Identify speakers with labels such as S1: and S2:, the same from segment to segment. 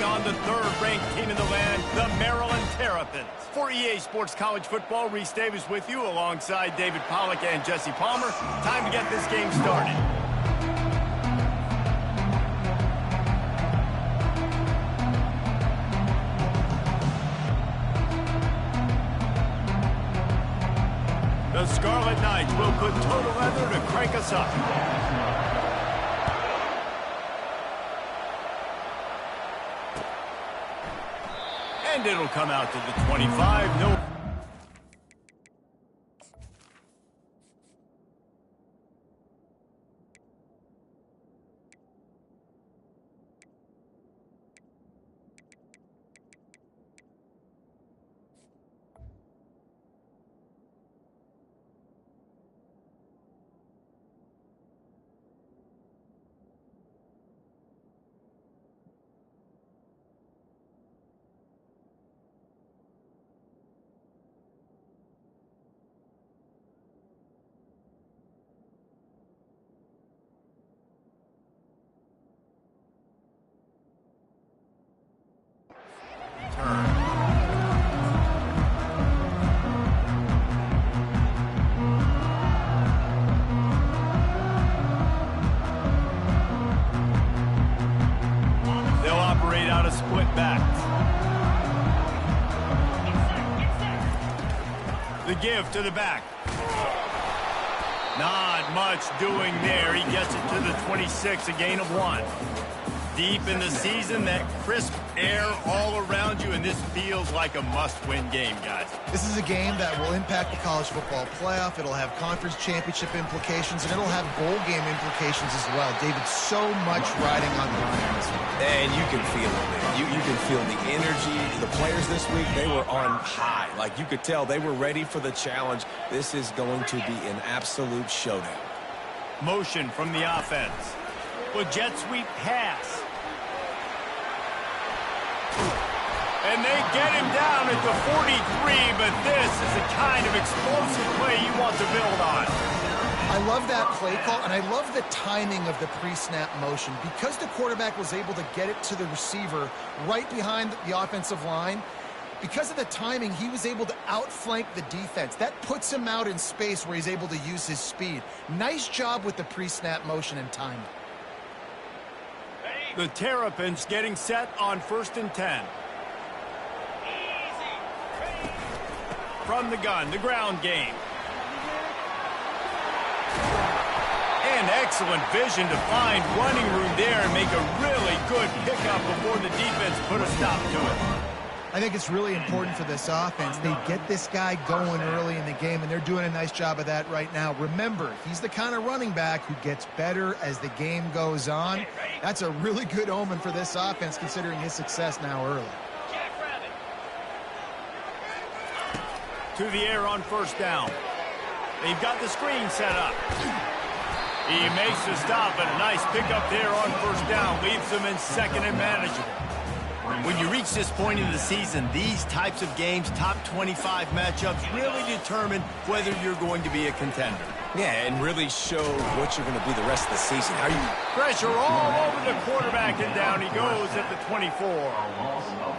S1: on the third-ranked team in the land, the Maryland Terrapins. For EA Sports College Football, Reese Davis with you alongside David Pollack and Jesse Palmer. Time to get this game started. The Scarlet Knights will put total leather to crank us up. And it'll come out to the 25. No. They'll operate out of split backs. The give to the back. Not much doing there. He gets it to the 26, a gain of 1. Deep in the season, that crisp air all around you, and this feels like a must-win game, guys.
S2: This is a game that will impact the college football playoff. It'll have conference championship implications, and it'll have bowl game implications as well. David, so much riding on the line in this one.
S3: And you can feel it, man. You can feel the energy. The players this week, they were on high. Like, you could tell they were ready for the challenge. This is going to be an absolute showdown.
S1: Motion from the offense. With jet sweep pass. And they get him down at the 43, but this is the kind of explosive play you want to build on.
S2: I love that play call, and I love the timing of the pre-snap motion. Because the quarterback was able to get it to the receiver right behind the offensive line, because of the timing, he was able to outflank the defense. That puts him out in space where he's able to use his speed. Nice job with the pre-snap motion and timing.
S1: The Terrapins getting set on 1st and 10. From the gun, the ground game. And excellent vision to find running room there and make a really good pickup before the defense put a stop to it.
S2: I think it's really important for this offense. They get this guy going early in the game, and they're doing a nice job of that right now. Remember, he's the kind of running back who gets better as the game goes on. That's a really good omen for this offense, considering his success now early.
S1: To the air on 1st down. They've got the screen set up. He makes the stop, but a nice pickup there on 1st down. Leaves them in 2nd and manageable. When you reach this point in the season, these types of games, top 25 matchups, really determine whether you're going to be a contender.
S3: Yeah, and really show what you're going to be the rest of the season. How you
S1: pressure all over the quarterback, and down he goes at the 24.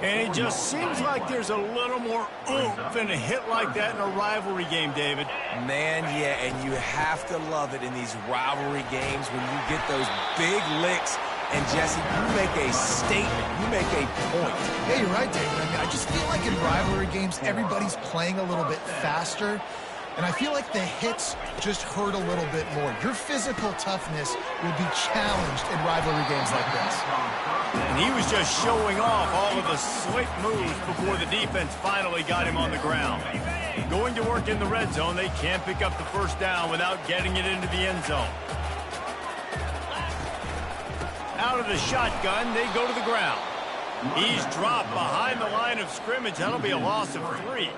S1: And it just seems like there's a little more oomph in a hit like that in a rivalry game, David.
S3: Man, yeah, and you have to love it in these rivalry games when you get those big licks. And, Jesse, you make a statement. You make a point.
S2: Yeah, you're right, David. I mean, I just feel like in rivalry games, everybody's playing a little bit faster. And I feel like the hits just hurt a little bit more. Your physical toughness will be challenged in rivalry games like this.
S1: And he was just showing off all of the slick moves before the defense finally got him on the ground. Going to work in the red zone, they can't pick up the 1st down without getting it into the end zone. Out of the shotgun, they go to the ground. He's dropped behind the line of scrimmage. That'll be a loss of 3.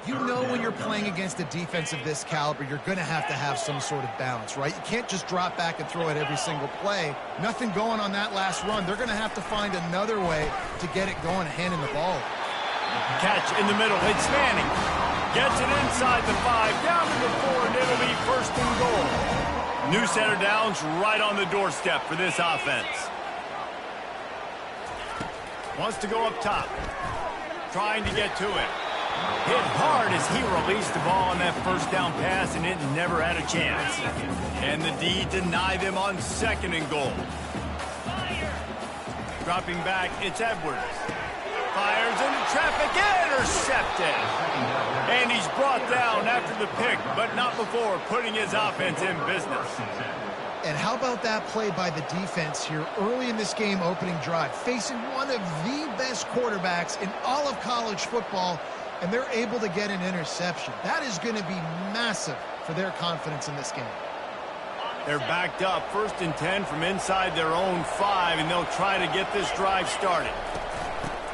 S2: You know when you're playing against a defense of this caliber, you're going to have some sort of balance, right? You can't just drop back and throw it every single play. Nothing going on that last run. They're going to have to find another way to get it going, handing the ball.
S1: Catch in the middle. It's Manning. Gets it inside the 5, down to the 4, and it'll be 1st and goal. New center downs right on the doorstep for this offense. Wants to go up top. Trying to get to it. Hit hard as he released the ball on that first down pass, and it never had a chance. And the D deny them on 2nd and goal. Dropping back, it's Edwards. Fires into traffic, intercepted. And he's brought down after the pick, but not before putting his offense in business.
S2: And how about that play by the defense here early in this game opening drive, facing one of the best quarterbacks in all of college football, and they're able to get an interception. That is going to be massive for their confidence in this game.
S1: They're backed up, 1st and 10 from inside their own 5, and they'll try to get this drive started.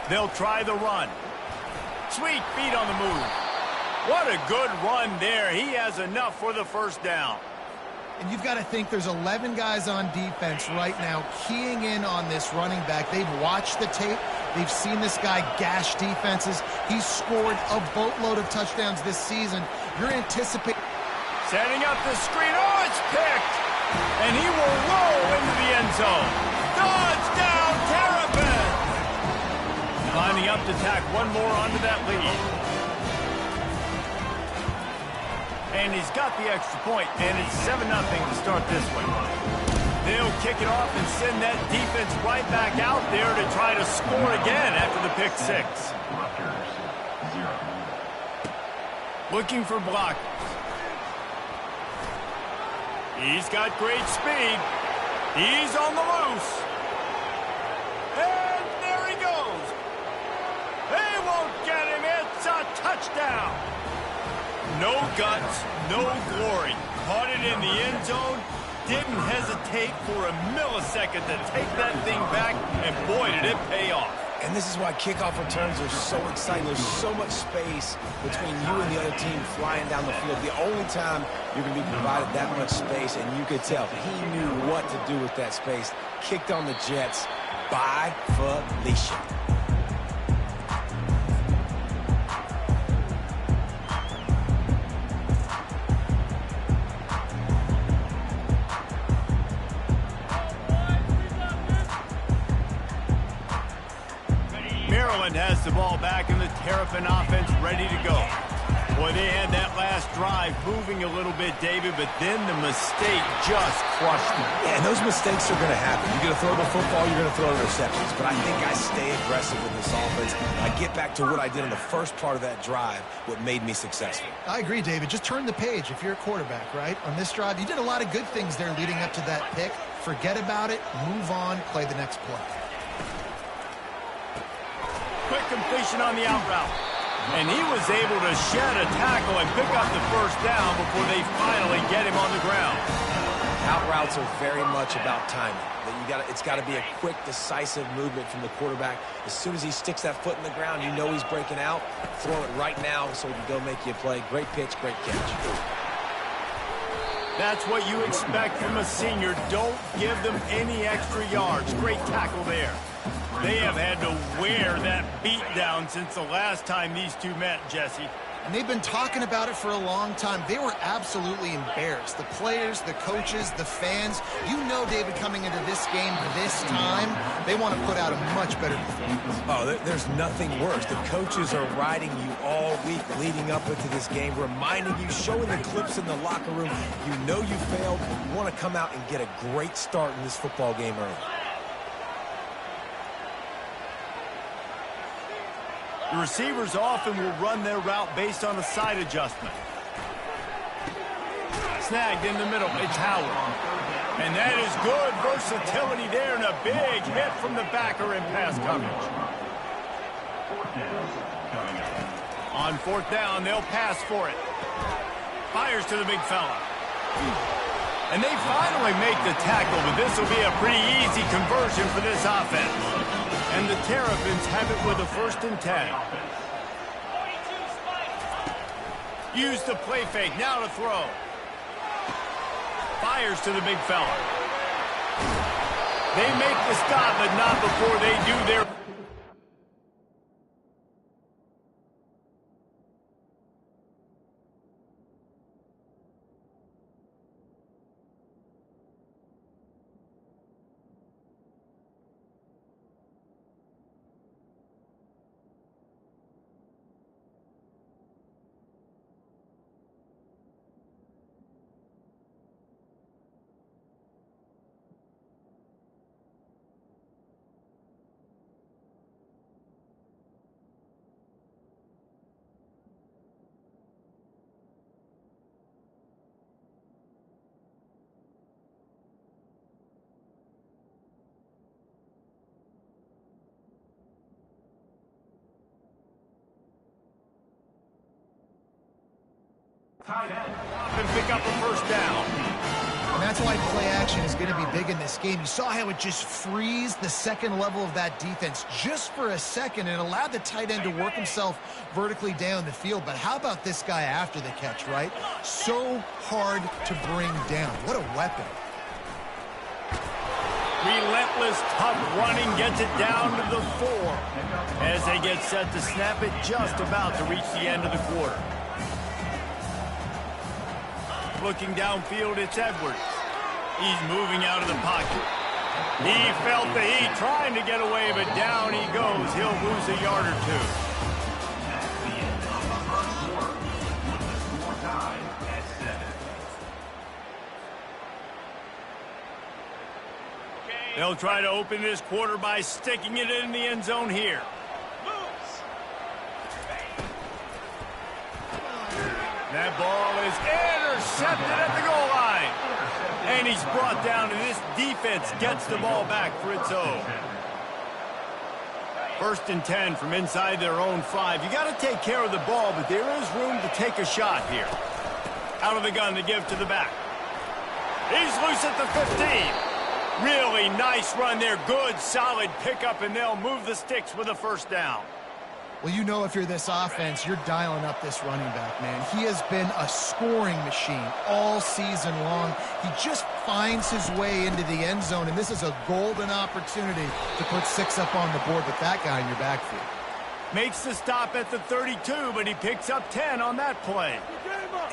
S1: They'll try the run. Sweet feet on the move. What a good run there. He has enough for the 1st down.
S2: And you've got to think there's 11 guys on defense right now keying in on this running back. They've watched the tape. They've seen this guy gash defenses. He's scored a boatload of touchdowns this season. You're anticipating.
S1: Setting up the screen. Oh, it's picked. And he will roll into the end zone. Touchdown, Terrapin! Lining up to tack one more onto that lead. And he's got the extra point, and it's 7-0 to start this one. They'll kick it off and send that defense right back out there to try to score again after the pick 6. Looking for blockers. He's got great speed. He's on the loose. And there he goes. They won't get him. It's a touchdown. No guts, no glory. Caught it in the end zone. Didn't hesitate for a millisecond to take that thing back, and boy, did it pay off.
S3: And this is why kickoff returns are so exciting. There's so much space between you and the other team flying down the field. The only time you're going to be provided that much space, and you could tell he knew what to do with that space. Kicked on the Jets by Felicia.
S1: Maryland has the ball back in the Terrapin offense ready to go. Boy, they had that last drive moving a little bit, David, but then the mistake just crushed them.
S3: Yeah, and those mistakes are going to happen. You're going to throw the football, you're going to throw interceptions. But I think I stay aggressive with this offense. I get back to what I did in the first part of that drive, what made me successful.
S2: I agree, David. Just turn the page if you're a quarterback, right? On this drive, you did a lot of good things there leading up to that pick. Forget about it, move on, play the next play.
S1: Quick completion on the out route. And he was able to shed a tackle and pick up the 1st down before they finally get him on the ground.
S3: Out routes are very much about timing. It's got to be a quick, decisive movement from the quarterback. As soon as he sticks that foot in the ground, you know he's breaking out. Throw it right now so he can go make you a play. Great pitch, great catch.
S1: That's what you expect from a senior. Don't give them any extra yards. Great tackle there. They have had to wear that beat down since the last time these two met, Jesse.
S2: And they've been talking about it for a long time. They were absolutely embarrassed. The players, the coaches, the fans. You know, David, coming into this game this time, they want to put out a much better performance.
S3: Oh, there's nothing worse. The coaches are riding you all week leading up into this game, reminding you, showing the clips in the locker room. You know you failed. You want to come out and get a great start in this football game early.
S1: The receivers often will run their route based on a side adjustment. Snagged in the middle, it's Howard. And that is good versatility there and a big hit from the backer in pass coverage. On 4th down, they'll pass for it. Fires to the big fella. And they finally make the tackle, but this will be a pretty easy conversion for this offense. And the Terrapins have it with a 1st and 10. Use the play fake, now to throw. Fires to the big fella. They make the stop, but not before they do their... And pick up a first down.
S2: And that's why play action is going to be big in this game. You saw how it just frees the second level of that defense just for a second and allowed the tight end to work himself vertically down the field. But how about this guy after the catch, right? So hard to bring down. What a weapon.
S1: Relentless, tough running gets it down to the 4 as they get set to snap it just about to reach the end of the quarter. Looking downfield, it's Edwards. He's moving out of the pocket. He felt the heat, trying to get away, but down he goes. He'll lose a yard or two. They'll try to open this quarter by sticking it in the end zone here. That ball is intercepted at the goal line. And he's brought down, and this defense gets the ball back for its own. 1st and 10 from inside their own 5. You got to take care of the ball, but there is room to take a shot here. Out of the gun to give to the back. He's loose at the 15. Really nice run there. Good, solid pickup, and they'll move the sticks with a first down.
S2: Well, you know if you're this offense, you're dialing up this running back, man. He has been a scoring machine all season long. He just finds his way into the end zone, and this is a golden opportunity to put 6 up on the board with that guy in your backfield.
S1: Makes the stop at the 32, but he picks up 10 on that play.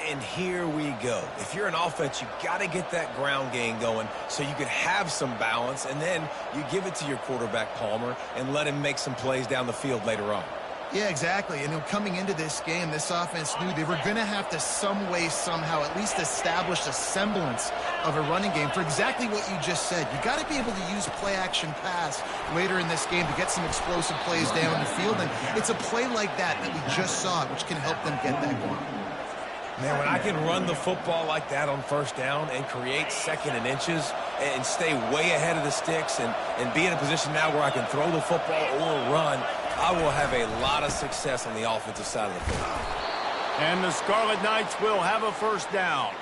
S3: And here we go. If you're an offense, you got to get that ground game going so you can have some balance, and then you give it to your quarterback, Palmer, and let him make some plays down the field later on.
S2: Yeah, exactly. And coming into this game, this offense knew they were going to have to some way, somehow, at least establish a semblance of a running game for exactly what you just said. You got to be able to use play-action pass later in this game to get some explosive plays down the field. And it's a play like that we just saw, which can help them get that going.
S3: Man, when I can run the football like that on first down and create 2nd and inches and stay way ahead of the sticks and be in a position now where I can throw the football or run, I will have a lot of success on the offensive side of the football.
S1: And the Scarlet Knights will have a first down.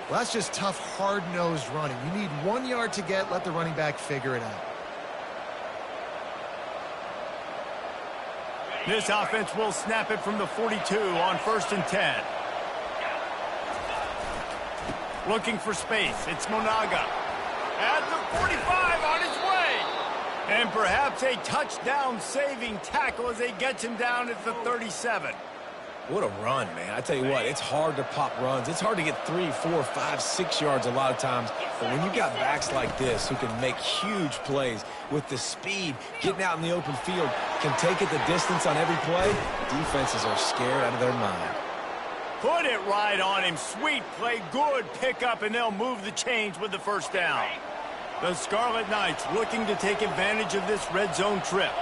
S2: Well, that's just tough, hard-nosed running. You need 1 yard to get, let the running back figure it out.
S1: This offense will snap it from the 42 on 1st and 10. Looking for space. It's Monaga. At the 45 on his way. And perhaps a touchdown-saving tackle as they get him down at the 37.
S3: What a run, man. I tell you what, it's hard to pop runs. It's hard to get 3, 4, 5, 6 yards a lot of times. But when you got backs like this who can make huge plays with the speed, getting out in the open field, can take it the distance on every play, defenses are scared out of their mind.
S1: Put it right on him. Sweet play, good pickup, and they'll move the chains with the first down. The Scarlet Knights looking to take advantage of this red zone trip.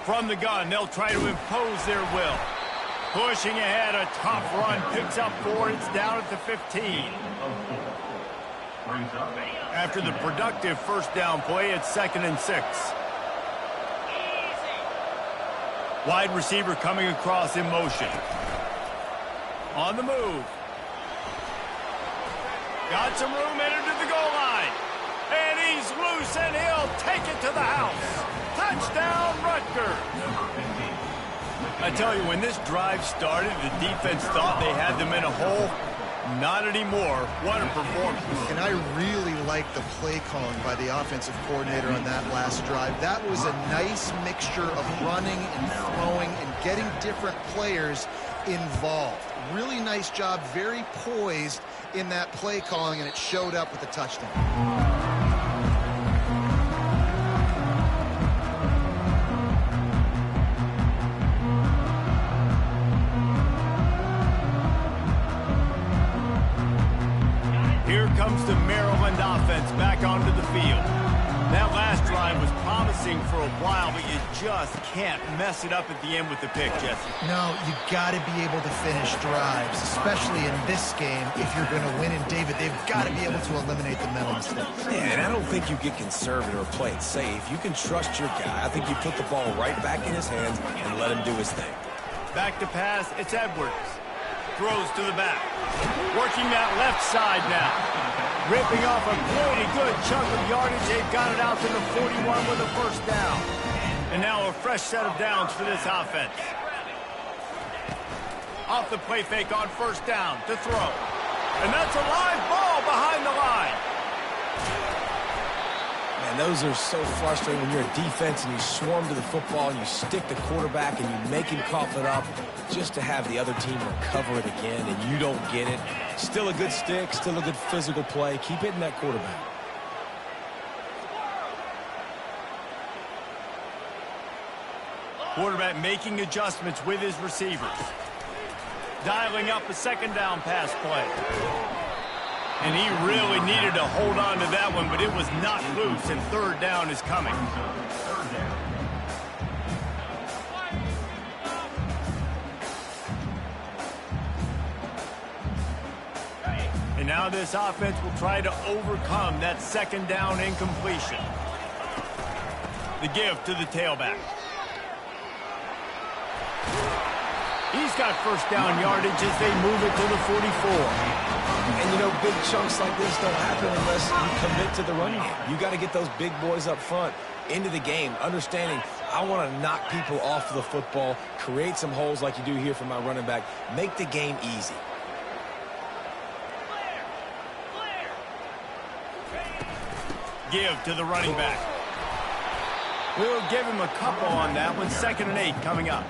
S1: From the gun, they'll try to impose their will. Pushing ahead, a tough run, picks up 4, it's down at the 15. After the productive first down play, it's 2nd and 6. Wide receiver coming across in motion. On the move. Got some room, entered to the goal line. And he's loose, and he'll take it to the house. Touchdown, Rutgers. I tell you, when this drive started, the defense thought they had them in a hole. Not anymore. What a performance.
S2: And I really like the play calling by the offensive coordinator on that last drive. That was a nice mixture of running and throwing and getting different players involved. Really nice job, very poised in that play calling, and it showed up with a touchdown.
S1: Here comes the Maryland offense back onto the field. That last drive was promising for a while, but you just can't mess it up at the end with the pick, Jesse.
S2: No, you got to be able to finish drives, especially in this game. If you're going to win, and David, they've got to be able to eliminate the mental mistakes.
S3: Yeah, and I don't think you get conservative or play it safe. You can trust your guy. I think you put the ball right back in his hands and let him do his thing.
S1: Back to pass, it's Edwards. Throws to the back. Working that left side now. Ripping off a pretty good chunk of yardage. They've got it out to the 41 with a first down. And now a fresh set of downs for this offense. Off the play fake on first down to throw. And that's a live ball behind the line.
S3: Man, those are so frustrating when you're a defense and you swarm to the football and you stick the quarterback and you make him cough it up just to have the other team recover it again and you don't get it. Still a good stick, still a good physical play. Keep hitting that quarterback.
S1: Quarterback making adjustments with his receivers. Dialing up a second down pass play. And he really needed to hold on to that one, but it was knocked loose, and third down is coming. And now this offense will try to overcome that second down incompletion. The give to the tailback. He's got first down yardage as they move it to the 44.
S3: And, you know, big chunks like this don't happen unless you commit to the running game. You got to get those big boys up front into the game, understanding I want to knock people off the football, create some holes like you do here for my running back, make the game easy.
S1: Give to the running back. We'll give him a couple on that one. 2nd and 8 coming up.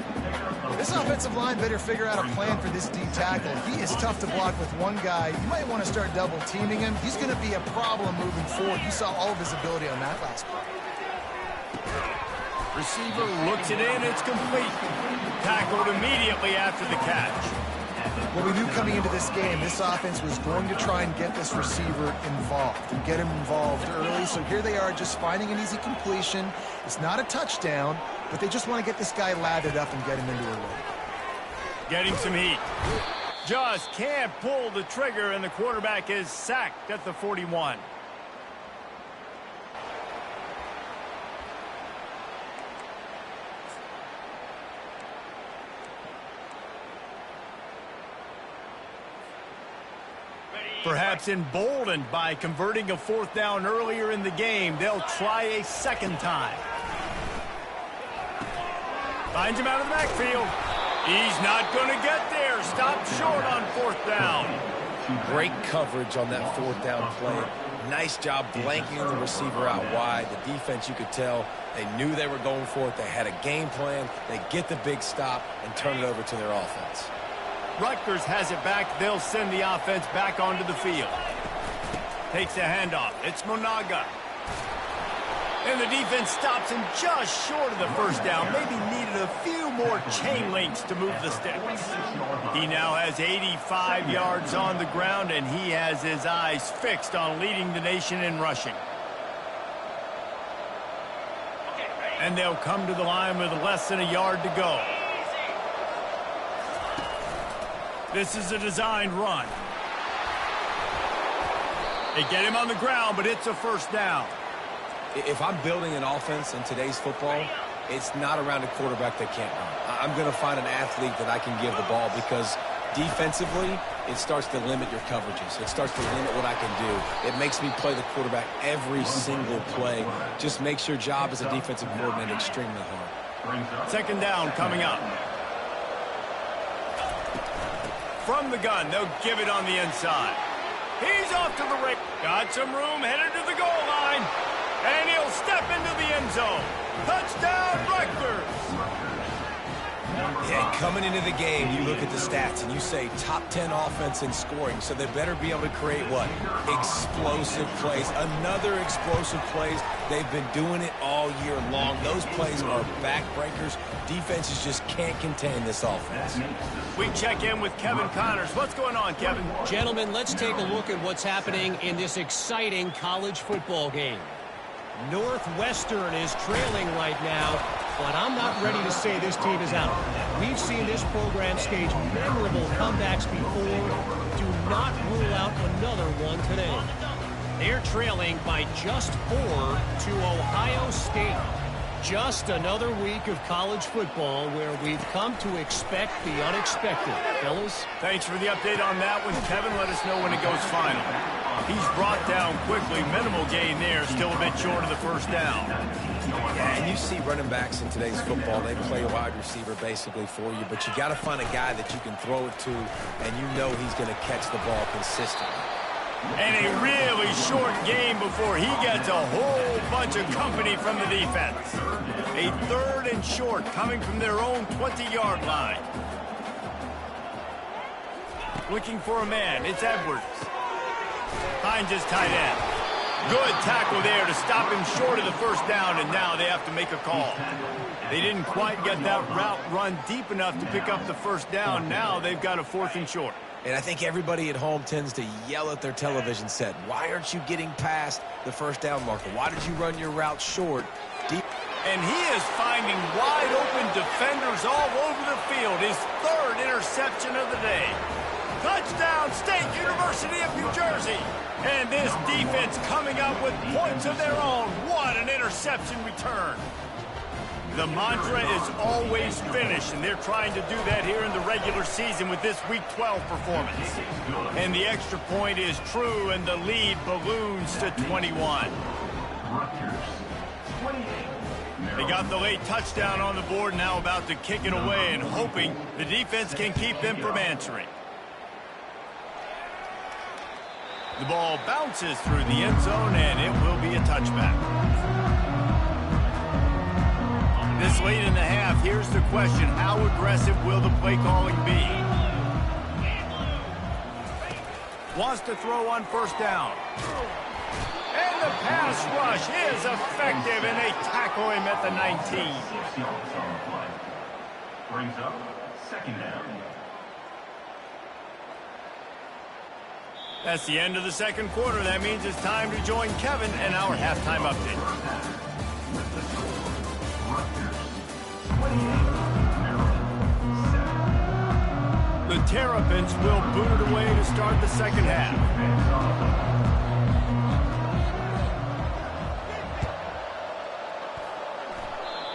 S2: This offensive line better figure out a plan for this D tackle. He is tough to block with one guy. You might want to start double teaming him. He's going to be a problem moving forward. You saw all of his ability on that last play.
S1: Receiver looks it in. It's complete. Tackled immediately after the catch.
S2: Well, we knew coming into this game, this offense was going to try and get this receiver involved and get him involved early. So here they are just finding an easy completion. It's not a touchdown, but they just want to get this guy lathered up and get him into a rhythm.
S1: Getting some heat. Just can't pull the trigger, and the quarterback is sacked at the 41. Perhaps emboldened by converting a 4th down earlier in the game, they'll try a second time. Finds him out of the backfield. He's not going to get there. Stopped short on 4th down.
S3: Great coverage on that 4th down play. Nice job blanking the receiver out wide. The defense, you could tell, they knew they were going for it. They had a game plan. They get the big stop and turn it over to their offense.
S1: Rutgers has it back. They'll send the offense back onto the field. Takes a handoff. It's Monaga. And the defense stops him just short of the first down. Maybe needed a few more chain links to move the sticks. He now has 85 yards on the ground, and he has his eyes fixed on leading the nation in rushing. And they'll come to the line with less than a yard to go. This is a designed run. They get him on the ground, but it's a first down.
S3: If I'm building an offense in today's football, it's not around a quarterback that can't run. I'm going to find an athlete that I can give the ball because defensively, it starts to limit your coverages. It starts to limit what I can do. It makes me play the quarterback every single play. Just makes your job as a defensive coordinator extremely hard.
S1: 2nd down coming up. From the gun, they'll give it on the inside. He's off to the right. Got some room, headed to the goal line. And he'll step into the end zone. Touchdown, Rutgers!
S3: Yeah, coming into the game, you look at the stats and you say top 10 offense in scoring, so they better be able to create what? Explosive plays. Another explosive plays. They've been doing it all year long. Those plays are backbreakers. Defenses just can't contain this offense.
S1: We check in with Kevin Connors. What's going on, Kevin?
S4: Gentlemen, let's take a look at what's happening in this exciting college football game. Northwestern is trailing right now, but I'm not ready to say this team is out. We've seen this program stage memorable comebacks before. Do not rule out another one today. They're trailing by just 4 to Ohio State. Just another week of college football where we've come to expect the unexpected. Fellas?
S1: Thanks for the update on that one, Kevin. Let us know when it goes final. He's brought down quickly. Minimal gain there. Still a bit short of the first down.
S3: Yeah, and you see running backs in today's football, they play a wide receiver basically for you, but you got to find a guy that you can throw it to, and you know he's going to catch the ball consistently.
S1: And a really short game before he gets a whole bunch of company from the defense. A 3rd and short coming from their own 20-yard line. Looking for a man. It's Edwards. Finds his tight end. Good tackle there to stop him short of the first down, and now they have to make a call. They didn't quite get that route run deep enough to pick up the first down. Now they've got a 4th and short.
S3: And I think everybody at home tends to yell at their television set. Why aren't you getting past the first down marker? Why did you run your route short? Deep.
S1: And he is finding wide open defenders all over the field. His 3rd interception of the day. Touchdown, State University of New Jersey. And this defense coming up with points of their own. What an interception return. The mantra is always finish, and they're trying to do that here in the regular season with this Week 12 performance. And the extra point is true, and the lead balloons to 21. They got the late touchdown on the board, now about to kick it away and hoping the defense can keep them from answering. The ball bounces through the end zone, and it will be a touchback. This late in the half, here's the question. How aggressive will the play calling be? Wants to throw on first down. And the pass rush is effective, and they tackle him at the 19.
S5: Brings up 2nd down.
S1: That's the end of the 2nd quarter. That means it's time to join Kevin and our halftime update. The Terrapins will boot it away to start the 2nd half.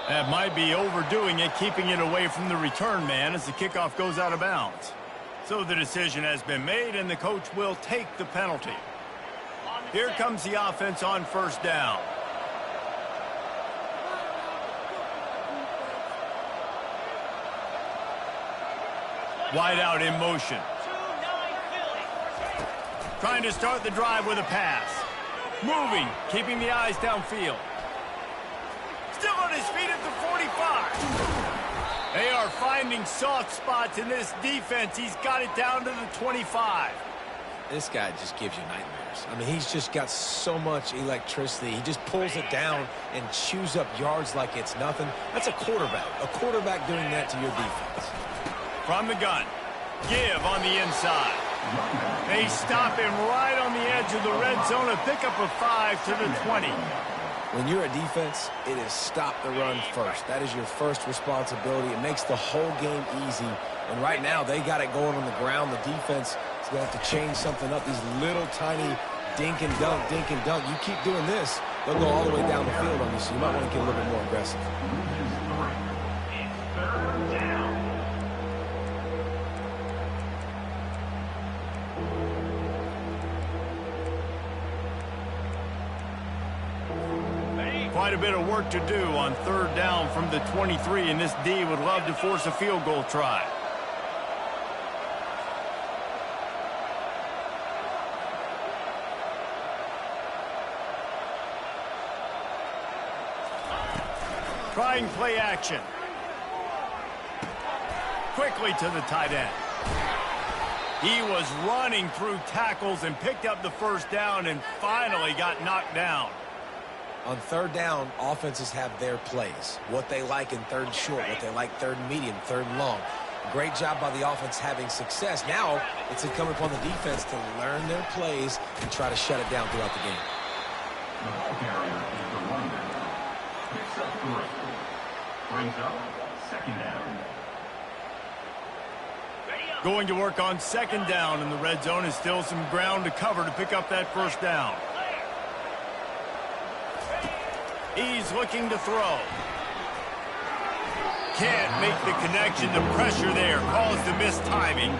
S1: That might be overdoing it, keeping it away from the return man as the kickoff goes out of bounds. So the decision has been made, and the coach will take the penalty. Here comes the offense on first down. Wide out in motion. Trying to start the drive with a pass. Moving, keeping the eyes downfield. Still on his feet at the 45. They are finding soft spots in this defense. He's got it down to the 25.
S3: This guy just gives you nightmares. I mean, he's just got so much electricity. He just pulls it down and chews up yards like it's nothing. That's a quarterback. A quarterback doing that to your defense.
S1: From the gun. Give on the inside. They stop him right on the edge of the red zone. A pickup of 5 to the 20.
S3: When you're a defense, it is stop the run first. That is your first responsibility. It makes the whole game easy. And right now, they got it going on the ground. The defense is going to have to change something up. These little tiny dink and dunk, dink and dunk. You keep doing this, they'll go all the way down the field on you, so you might want to get a little bit more aggressive.
S1: Quite a bit of work to do on 3rd down from the 23, and this D would love to force a field goal try. Trying play action. Quickly to the tight end. He was running through tackles and picked up the first down and finally got knocked down.
S3: On 3rd down, offenses have their plays. What they like in 3rd and short, what they like 3rd and medium, 3rd and long. Great job by the offense having success. Now it's incumbent upon the defense to learn their plays and try to shut it down throughout the game.
S5: The ball carrier is the running back. Picks up 3. Brings up 2nd down.
S1: Going to work on 2nd down in the red zone. Is still some ground to cover to pick up that first down. He's looking to throw. can't make the connection. The pressure there caused the mistiming.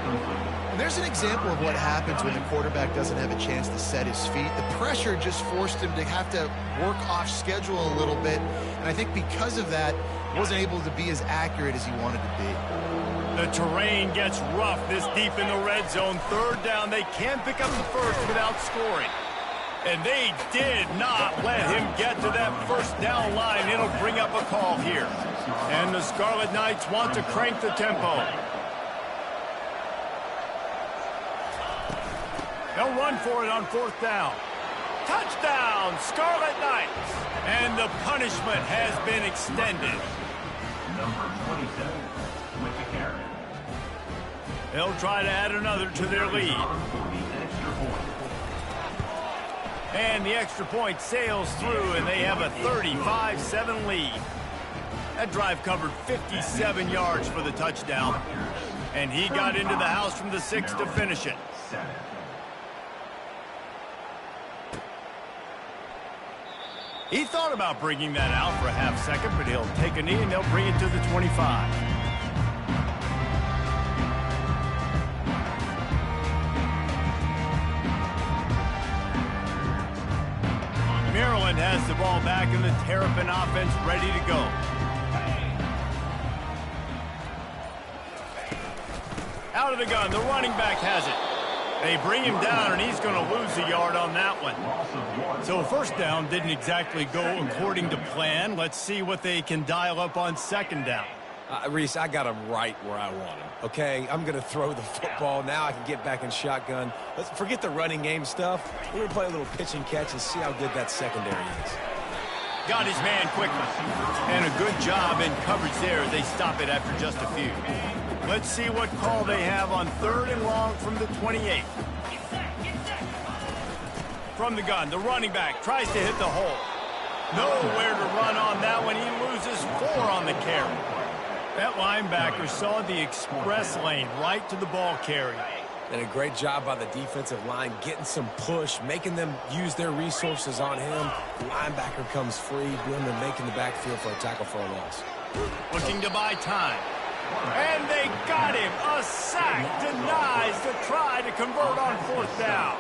S2: And there's an example of what happens when the quarterback doesn't have a chance to set his feet. The pressure just forced him to have to work off schedule a little bit. And I think because of that, wasn't able to be as accurate as he wanted to be.
S1: The terrain gets rough this deep in the red zone. Third down, they can't pick up the first without scoring. And they did not let him get to that first down line. It'll bring up a call here. And the Scarlet Knights want to crank the tempo. They'll run for it on fourth down. Touchdown, Scarlet Knights. And the punishment has been extended.
S5: Number 27 with the carry.
S1: They'll try to add another to their lead. And the extra point sails through, and they have a 35-7 lead. That drive covered 57 yards for the touchdown. And he got into the house from the 6 to finish it. He thought about bringing that out for a half second, but he'll take a knee and they'll bring it to the 25. Maryland has the ball back and the Terrapin offense ready to go. Out of the gun, the running back has it. They bring him down, and he's going to lose a yard on that one. So first down didn't exactly go according to plan. Let's see what they can dial up on second down.
S3: Reese, I got him right where I want him, okay? I'm going to throw the football. Now I can get back in shotgun. Let's forget the running game stuff. We're going to play a little pitch and catch and see how good that secondary is.
S1: Got his man quickly. And a good job in coverage there as they stop it after just a few. Let's see what call they have on third and long from the 28. From the gun, the running back tries to hit the hole. Nowhere to run on that one. He loses 4 on the carry. That linebacker saw the express lane right to the ball carrier.
S3: And a great job by the defensive line getting some push, making them use their resources on him. The linebacker comes free, doing the making the backfield for a tackle for a loss.
S1: Looking to buy time. And they got him. A sack denies the try to convert on fourth down.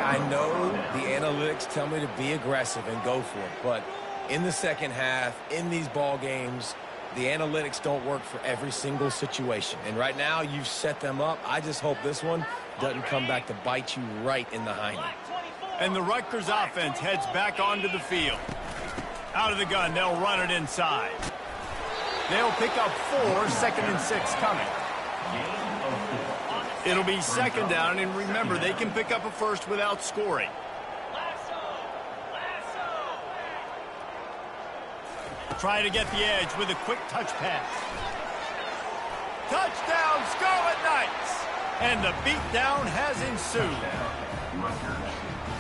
S3: I know the analytics tell me to be aggressive and go for it, but in the second half, in these ball games, the analytics don't work for every single situation. And right now, you've set them up. I just hope this one doesn't come back to bite you right in the hiney.
S1: And the Rutgers offense heads back onto the field. Out of the gun, they'll run it inside. They'll pick up 4, second and 6 coming. It'll be second down, and remember, they can pick up a first without scoring. Try to get the edge with a quick touch pass. Touchdown, Scarlet Knights! And the beatdown has ensued.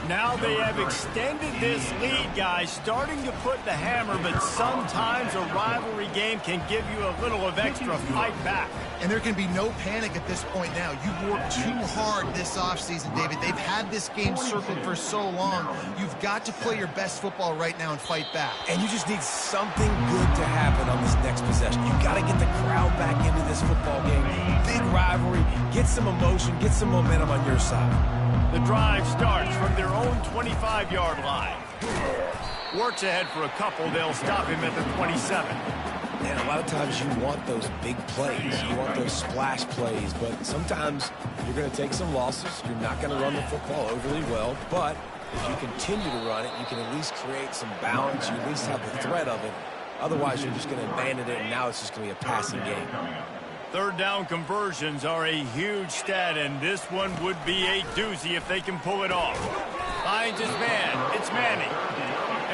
S1: Now they have extended this lead, guys, starting to put the hammer, but sometimes a rivalry game can give you a little of extra fight back.
S2: And there can be no panic at this point now. You've worked too hard this offseason, David. They've had this game circled for so long. You've got to play your best football right now and fight back.
S3: And you just need something good to happen on this next possession. You got to get the crowd back into this football game. Big rivalry. Get some emotion. Get some momentum on your side.
S1: The drive starts from their own 25-yard line. Works ahead for a couple. They'll stop him at the 27.
S3: And a lot of times you want those big plays. You want those splash plays. But sometimes you're going to take some losses. You're not going to run the football overly well. But if you continue to run it, you can at least create some balance. You at least have the threat of it. Otherwise, you're just going to abandon it, and now it's just going to be a passing game.
S1: Third down conversions are a huge stat, and this one would be a doozy if they can pull it off. Finds his man. It's Manning.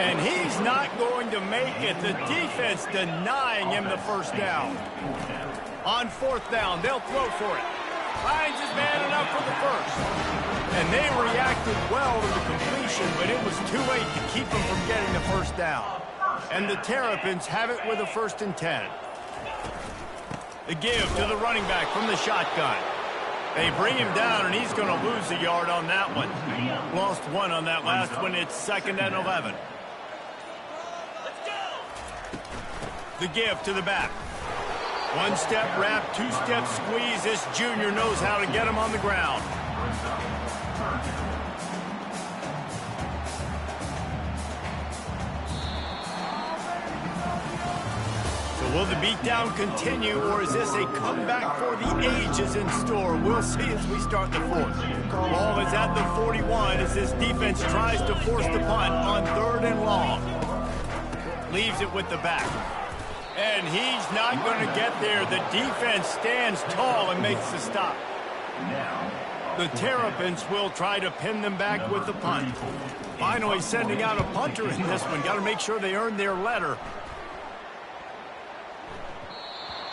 S1: And he's not going to make it. The defense denying him the first down. On fourth down, they'll throw for it. Finds his man enough for the first. And they reacted well to the completion, but it was too late to keep them from getting the first down. And the Terrapins have it with a 1st and 10. The give to the running back from the shotgun. They bring him down, and he's going to lose a yard on that one. Lost 1 on that last one. It's 2nd and 11. The give to the back. One-step wrap, two-step squeeze. This junior knows how to get him on the ground. So will the beatdown continue, or is this a comeback for the ages in store? We'll see as we start the fourth. Ball is at the 41 as this defense tries to force the punt on 3rd and long. Leaves it with the back. And he's not going to get there. The defense stands tall and makes the stop. The Terrapins will try to pin them back with the punt. Finally sending out a punter in this one. Got to make sure they earn their letter.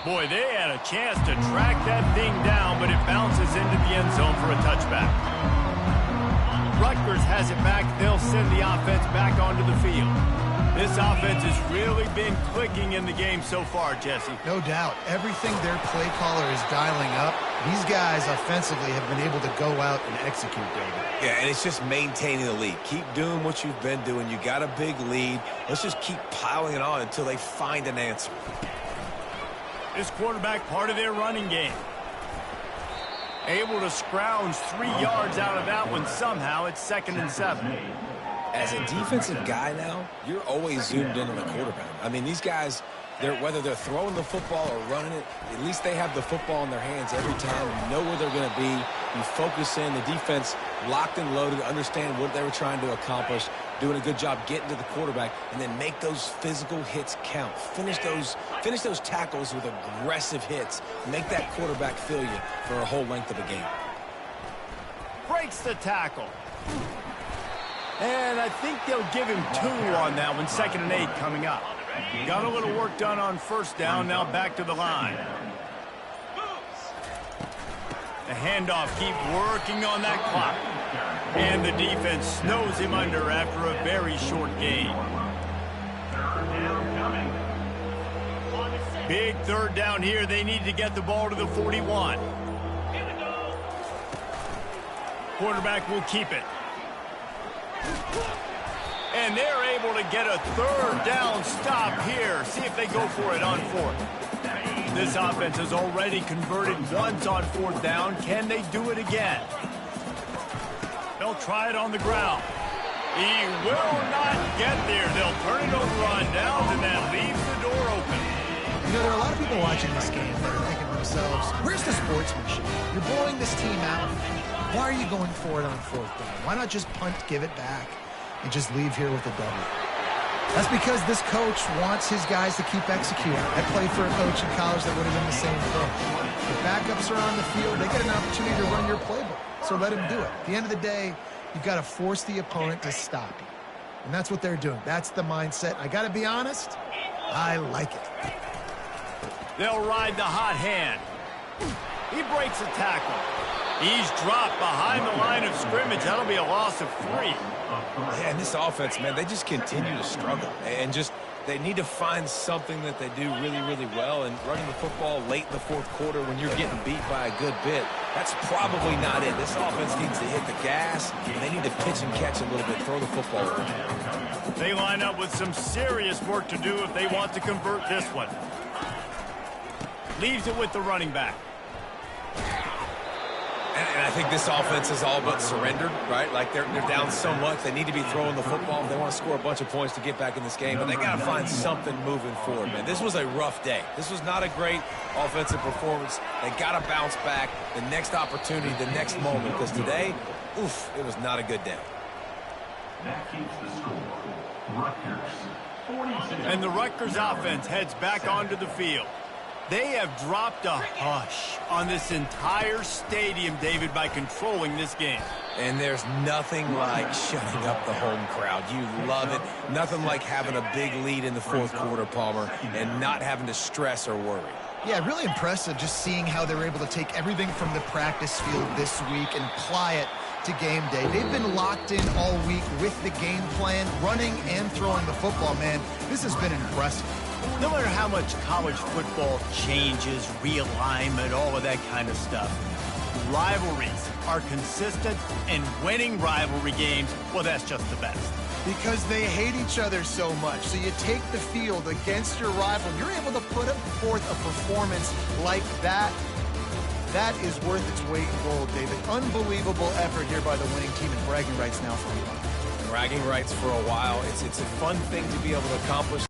S1: Boy, they had a chance to track that thing down, but it bounces into the end zone for a touchback. Rutgers has it back. They'll send the offense back onto the field. This offense has really been clicking in the game so far, Jesse.
S2: No doubt. Everything their play caller is dialing up, these guys offensively have been able to go out and execute, David.
S3: Yeah, and it's just maintaining the lead. Keep doing what you've been doing. You got a big lead. Let's just keep piling it on until they find an answer.
S1: This quarterback part of their running game. Able to scrounge 3 yards out of that one somehow. It's 2nd and 7.
S3: As a defensive guy now, you're always zoomed in on the quarterback. I mean, these guys, whether they're throwing the football or running it, at least they have the football in their hands every time. You know where they're going to be. You focus in. The defense locked and loaded, understand what they were trying to accomplish, doing a good job getting to the quarterback, and then make those physical hits count. Finish those tackles with aggressive hits. Make that quarterback feel you for a whole length of a game.
S1: Breaks the tackle. And I think they'll give him 2 on that one. 2nd and 8 coming up. Got a little work done on 1st down. Now back to the line. The handoff, keep working on that clock. And the defense snows him under after a very short gain. Big 3rd down here. They need to get the ball to the 41. Quarterback will keep it. And they're able to get a 3rd down stop here. See if they go for it on 4th. This offense has already converted once on 4th down. Can they do it again? They'll try it on the ground. He will not get there. They'll turn it over on downs, and that leaves the door open.
S2: You know, there are a lot of people watching this game that are thinking to themselves, where's the sportsmanship? You're blowing this team out. Why are you going for it on 4th down? Why not just punt, give it back, and just leave here with a W? That's because this coach wants his guys to keep executing. I played for a coach in college that would have done the same thing. The backups are on the field. They get an opportunity to run your playbook, so let him do it. At the end of the day, you've got to force the opponent to stop you. And that's what they're doing. That's the mindset. I got to be honest, I like it.
S1: They'll ride the hot hand. He breaks a tackle. He's dropped behind the line of scrimmage. That'll be a loss of 3.
S3: Yeah, and this offense, man, they just continue to struggle. And just, they need to find something that they do really, really well. And running the football late in the 4th quarter when you're getting beat by a good bit, that's probably not it. This offense needs to hit the gas, and they need to pitch and catch a little bit, throw the football around.
S1: They line up with some serious work to do if they want to convert this one. Leaves it with the running back.
S3: And I think this offense is all but surrendered, right? Like they're down so much. They need to be throwing the football. They want to score a bunch of points to get back in this game, but they got to find something moving forward, man. This was a rough day. This was not a great offensive performance. They got to bounce back the next opportunity, the next moment, because today, oof, it was not a good day.
S5: That keeps the score. Rutgers, 46.
S1: And the Rutgers offense heads back onto the field. They have dropped a hush on this entire stadium, David, by controlling this game.
S3: And there's nothing like shutting up the home crowd. You love it. Nothing like having a big lead in the 4th quarter, Palmer, and not having to stress or worry.
S2: Yeah, really impressive just seeing how they're able to take everything from the practice field this week and apply it to game day. They've been locked in all week with the game plan, running and throwing the football, man. This has been impressive.
S1: No matter how much college football changes, realignment, all of that kind of stuff, rivalries are consistent, and winning rivalry games, well, that's just the best.
S2: Because they hate each other so much. So you take the field against your rival. You're able to put forth a performance like that. That is worth its weight in gold, David. Unbelievable effort here by the winning team, and bragging rights now for Elon.
S3: Bragging rights for a while. It's a fun thing to be able to accomplish